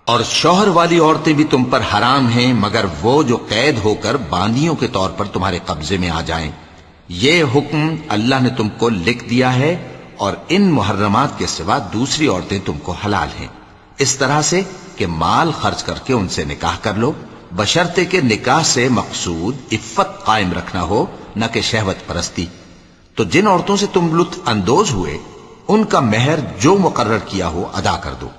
اور شوہر والی عورتیں بھی تم پر حرام ہیں مگر وہ جو قید ہو کر باندیوں کے طور پر تمہارے قبضے میں آ جائیں۔ یہ حکم اللہ نے تم کو لکھ دیا ہے، اور ان محرمات کے سوا دوسری عورتیں تم کو حلال ہیں، اس طرح سے کہ مال خرچ کر کے ان سے نکاح کر لو، بشرطے کہ نکاح سے مقصود عفت قائم رکھنا ہو، نہ کہ شہوت پرستی۔ تو جن عورتوں سے تم لطف اندوز ہوئے ان کا مہر جو مقرر کیا ہو ادا کر دو،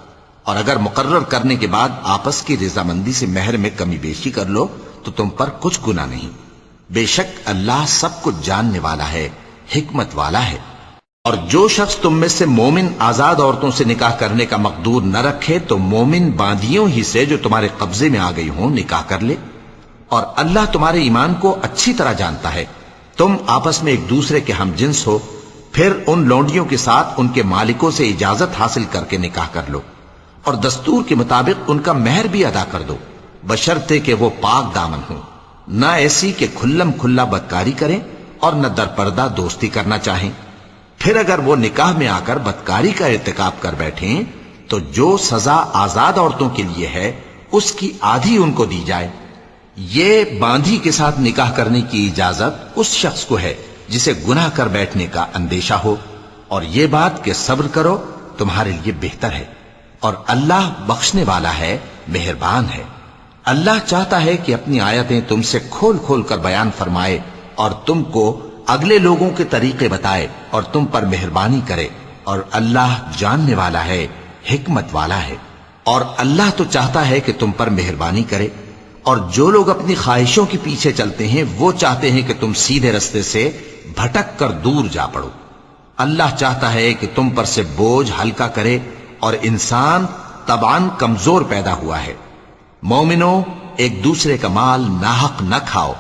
اور اگر مقرر کرنے کے بعد آپس کی رضامندی سے مہر میں کمی بیشی کر لو تو تم پر کچھ گناہ نہیں۔ بے شک اللہ سب کچھ جاننے والا ہے، حکمت والا ہے۔ اور جو شخص تم میں سے مومن آزاد عورتوں سے نکاح کرنے کا مقدور نہ رکھے تو مومن باندیوں ہی سے جو تمہارے قبضے میں آ گئی ہوں نکاح کر لے، اور اللہ تمہارے ایمان کو اچھی طرح جانتا ہے۔ تم آپس میں ایک دوسرے کے ہم جنس ہو، پھر ان لونڈیوں کے ساتھ ان کے مالکوں سے اجازت حاصل کر کے نکاح کر لو، اور دستور کے مطابق ان کا مہر بھی ادا کر دو، بشرطے کہ وہ پاک دامن ہوں، نہ ایسی کہ کھلم کھلا بدکاری کریں اور نہ درپردہ دوستی کرنا چاہیں۔ پھر اگر وہ نکاح میں آ کر بدکاری کا ارتکاب کر بیٹھیں تو جو سزا آزاد عورتوں کے لیے ہے اس کی آدھی ان کو دی جائے۔ یہ باندھی کے ساتھ نکاح کرنے کی اجازت اس شخص کو ہے جسے گناہ کر بیٹھنے کا اندیشہ ہو، اور یہ بات کہ صبر کرو تمہارے لیے بہتر ہے، اور اللہ بخشنے والا ہے، مہربان ہے۔ اللہ چاہتا ہے کہ اپنی آیتیں تم سے کھول کھول کر بیان فرمائے اور تم کو اگلے لوگوں کے طریقے بتائے اور تم پر مہربانی کرے، اور اللہ جاننے والا ہے، حکمت والا ہے۔ اور اللہ تو چاہتا ہے کہ تم پر مہربانی کرے، اور جو لوگ اپنی خواہشوں کے پیچھے چلتے ہیں وہ چاہتے ہیں کہ تم سیدھے رستے سے بھٹک کر دور جا پڑو۔ اللہ چاہتا ہے کہ تم پر سے بوجھ ہلکا کرے، اور انسان طبعاً کمزور پیدا ہوا ہے۔ مومنوں، ایک دوسرے کا مال ناحق نہ کھاؤ،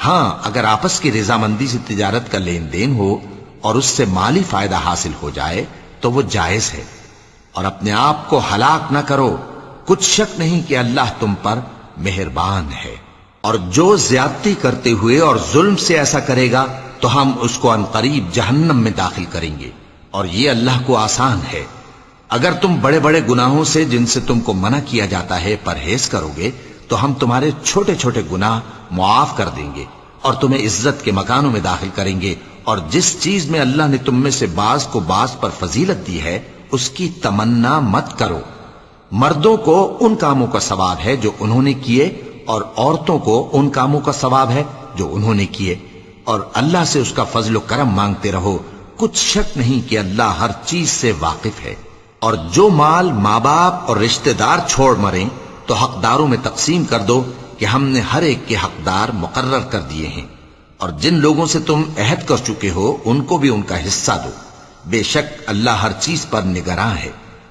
ہاں اگر آپس کی رضامندی سے تجارت کا لین دین ہو اور اس سے مالی فائدہ حاصل ہو جائے تو وہ جائز ہے، اور اپنے آپ کو ہلاک نہ کرو، کچھ شک نہیں کہ اللہ تم پر مہربان ہے۔ اور جو زیادتی کرتے ہوئے اور ظلم سے ایسا کرے گا تو ہم اس کو عنقریب جہنم میں داخل کریں گے، اور یہ اللہ کو آسان ہے۔ اگر تم بڑے بڑے گناہوں سے جن سے تم کو منع کیا جاتا ہے پرہیز کرو گے تو ہم تمہارے چھوٹے چھوٹے گناہ معاف کر دیں گے اور تمہیں عزت کے مکانوں میں داخل کریں گے، اور جس چیز میں اللہ نے تم میں سے بعض کو بعض پر فضیلت دی ہے اس کی تمنا مت کرو۔ مردوں کو ان کاموں کا ثواب ہے جو انہوں نے کیے، اور عورتوں کو ان کاموں کا ثواب ہے جو انہوں نے کیے، اور اللہ سے اس کا فضل و کرم مانگتے رہو، کچھ شک نہیں کہ اللہ ہر چیز سے واقف ہے۔ اور جو مال ماں باپ اور رشتہ دار چھوڑ مریں تو حقداروں میں تقسیم کر دو کہ ہم نے ہر ایک کے حقدار مقرر کر دیے ہیں، اور جن لوگوں سے تم عہد کر چکے ہو ان کو بھی ان کا حصہ دو، بے شک اللہ ہر چیز پر نگراں ہے۔